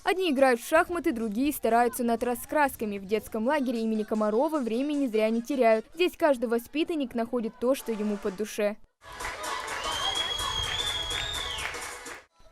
Одни играют в шахматы, другие стараются над раскрасками. В детском лагере имени Комарова времени зря не теряют. Здесь каждый воспитанник находит то, что ему по душе.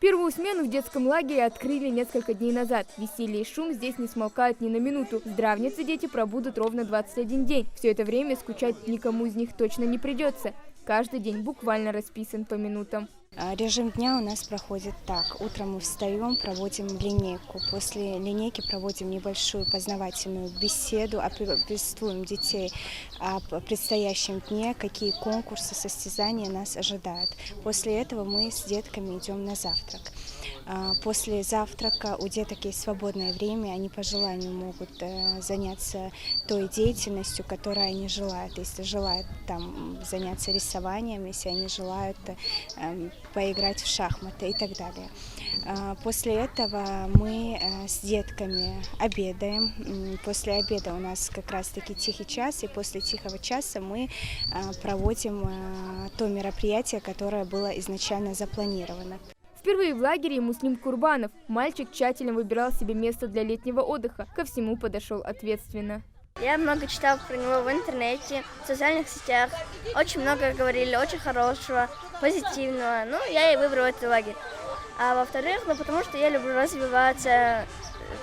Первую смену в детском лагере открыли несколько дней назад. Веселье и шум здесь не смолкают ни на минуту. Здравницы дети пробудут ровно 21 день. Все это время скучать никому из них точно не придется. Каждый день буквально расписан по минутам. Режим дня у нас проходит так. Утром мы встаем, проводим линейку. После линейки проводим небольшую познавательную беседу, приветствуем детей о предстоящем дне, какие конкурсы, состязания нас ожидают. После этого мы с детками идем на завтрак. После завтрака у деток есть свободное время, они по желанию могут заняться той деятельностью, которой они желают. Если желают там заняться рисованием, если они желают поиграть в шахматы и так далее. После этого мы с детками обедаем. После обеда у нас как раз-таки тихий час, и после тихого часа мы проводим то мероприятие, которое было изначально запланировано. Впервые в лагере Муслим Курбанов. Мальчик тщательно выбирал себе место для летнего отдыха. Ко всему подошел ответственно. Я много читал про него в интернете, в социальных сетях. Очень много говорили, очень хорошего, позитивного. Ну, я и выбрал этот лагерь. А во-вторых, потому что я люблю развиваться,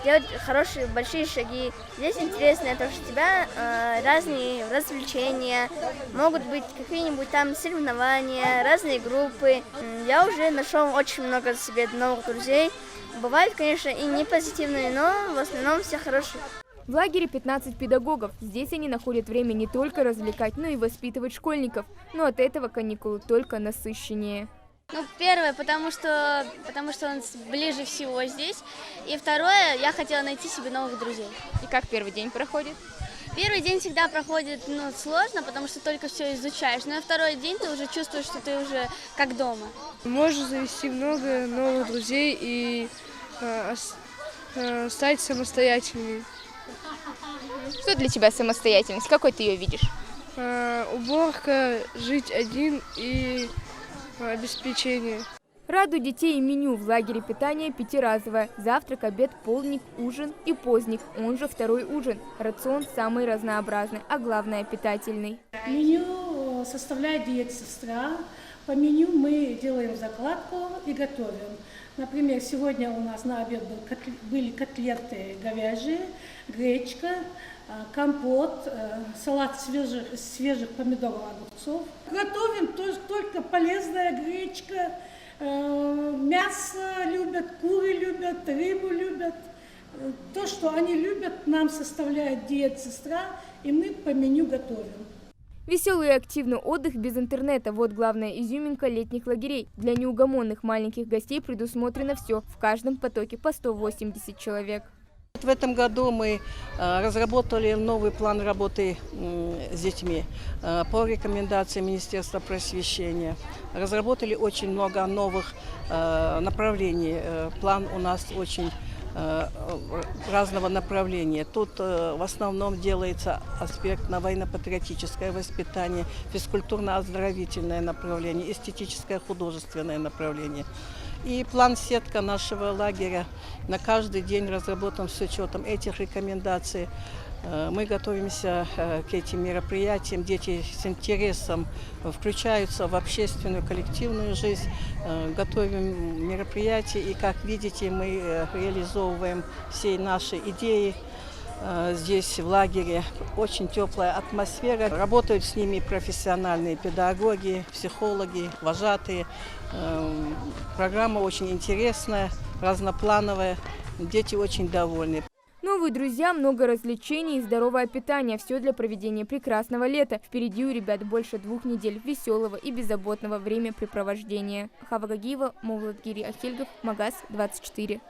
делать хорошие, большие шаги. Здесь интересно то, что у тебя разные развлечения, могут быть какие-нибудь там соревнования, разные группы. Я уже нашел очень много себе новых друзей. Бывают, конечно, и не позитивные, но в основном все хорошие. В лагере 15 педагогов. Здесь они находят время не только развлекать, но и воспитывать школьников. Но от этого каникулы только насыщеннее. Ну, первое, потому что он ближе всего здесь. И второе, я хотела найти себе новых друзей. И как первый день проходит? Первый день всегда проходит сложно, потому что только все изучаешь. Но на второй день ты уже чувствуешь, что ты уже как дома. Можно завести много новых друзей и стать самостоятельнее. Что для тебя самостоятельность? Какой ты ее видишь? Уборка, жить один и обеспечение. Радует детей и меню. В лагере питание пятиразовое. Завтрак, обед, полдник, ужин и поздник, он же второй ужин. Рацион самый разнообразный, а главное питательный. Меню составляет диетсестра. По меню мы делаем закладку и готовим. Например, сегодня у нас на обед были котлеты говяжьи, гречка, компот, салат свежих помидоров, огурцов. Готовим только полезная гречка, мясо любят, куры любят, рыбу любят. То, что они любят, нам составляет диетсестра, и мы по меню готовим. Веселый и активный отдых без интернета – вот главная изюминка летних лагерей. Для неугомонных маленьких гостей предусмотрено все. В каждом потоке по 180 человек. В этом году мы разработали новый план работы с детьми по рекомендациям Министерства просвещения. Разработали очень много новых направлений. План у нас очень разного направления. Тут в основном делается аспект на военно-патриотическое воспитание, физкультурно-оздоровительное направление, эстетическое художественное направление. И план-сетка нашего лагеря на каждый день разработан с учетом этих рекомендаций. Мы готовимся к этим мероприятиям. Дети с интересом включаются в общественную, коллективную жизнь. Готовим мероприятия и, как видите, мы реализовываем все наши идеи. Здесь в лагере очень теплая атмосфера. Работают с ними профессиональные педагоги, психологи, вожатые. Программа очень интересная, разноплановая. Дети очень довольны. Новые друзья, много развлечений и здоровое питание. Все для проведения прекрасного лета. Впереди у ребят больше 2 недель веселого и беззаботного времяпрепровождения. Хава Гагиева, Мовлад Гири Ахильгов, Магаз 24.